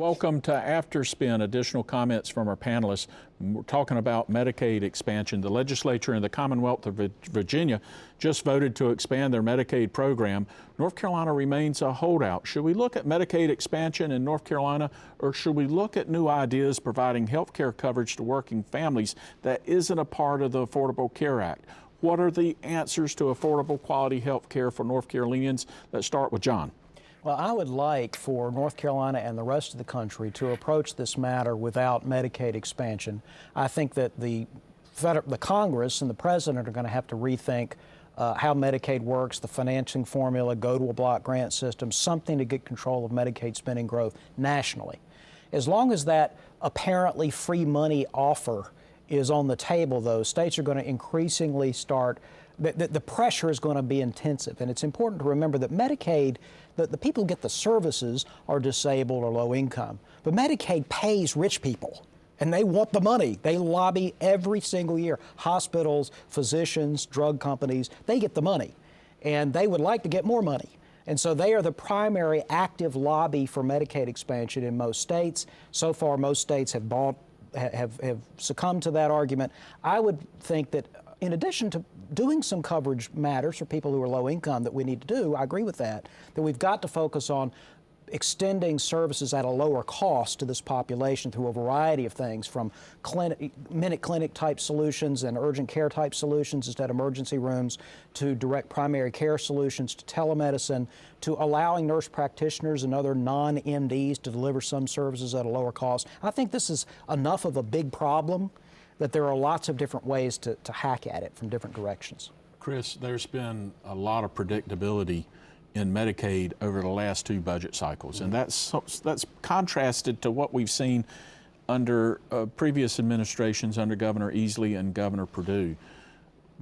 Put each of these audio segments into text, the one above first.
Welcome to After Spin. Additional comments from our panelists. We're talking about Medicaid expansion. The legislature in the Commonwealth of Virginia just voted to expand their Medicaid program. North Carolina remains a holdout. Should we look at Medicaid expansion in North Carolina, or should we look at new ideas providing health care coverage to working families that isn't a part of the Affordable Care Act? What are the answers to affordable quality health care for North Carolinians? Let's start with John. Well, I would like for North Carolina and the rest of the country to approach this matter without Medicaid expansion. I think that the Congress and the President are going to have to rethink how Medicaid works, the financing formula, go to a block grant system, something to get control of Medicaid spending growth nationally. As long as that apparently free money offer is on the table, though, states are going to increasingly start, the pressure is going to be intensive. And it's important to remember that Medicaid, the people who get the services are disabled or low income. But Medicaid pays rich people, and they want the money. They lobby every single year. Hospitals, physicians, drug companies, they get the money. And they would like to get more money. And so they are the primary active lobby for Medicaid expansion in most states. So far, most states have succumbed to that argument. I would think that in addition to doing some coverage matters for people who are low income that we need to do, I agree with that we've got to focus on extending services at a lower cost to this population through a variety of things, from minute clinic type solutions and urgent care type solutions instead of emergency rooms, to direct primary care solutions, to telemedicine, to allowing nurse practitioners and other non-MDs to deliver some services at a lower cost. I think this is enough of a big problem that there are lots of different ways to hack at it from different directions. Chris, there's been a lot of predictability in Medicaid over the last two budget cycles, and that's contrasted to what we've seen under previous administrations under Governor Easley and Governor Perdue.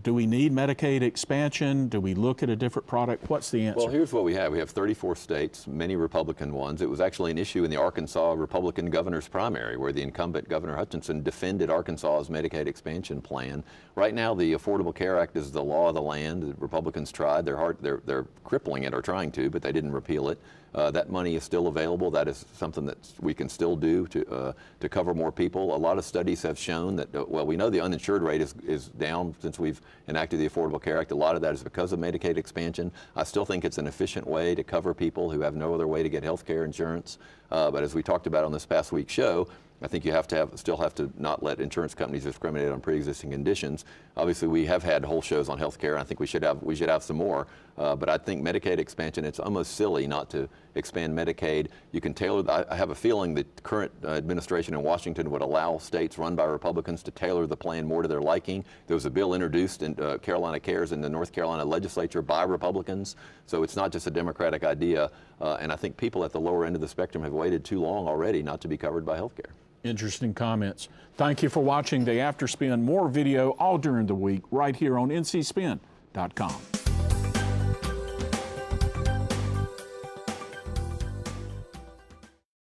Do we need Medicaid expansion? Do we look at a different product? What's the answer? Well, here's what we have. We have 34 states, many Republican ones. It was actually an issue in the Arkansas Republican governor's primary, where the incumbent Governor Hutchinson defended Arkansas's Medicaid expansion plan. Right now, the Affordable Care Act is the law of the land. The Republicans tried. They're crippling it, or trying to, but they didn't repeal it. That money is still available. That is something that we can still do to cover more people. A lot of studies have shown that, well, we know the uninsured rate is down since we've enacted the Affordable Care Act. A lot of that is because of Medicaid expansion. I still think it's an efficient way to cover people who have no other way to get health care insurance. But as we talked about on this past week's show, I think you still have to not let insurance companies discriminate on pre-existing conditions. Obviously, we have had whole shows on health care. I think we should have some more. But I think Medicaid expansion, it's almost silly not to expand Medicaid. You can tailor. I have a feeling that the current administration in Washington would allow states run by Republicans to tailor the plan more to their liking. There was a bill introduced in Carolina Cares in the North Carolina Legislature by Republicans. So it's not just a Democratic idea. And I think people at the lower end of the spectrum have waited too long already not to be covered by health care. Interesting comments. Thank you for watching the After Spin. More video all during the week right here on ncspin.com.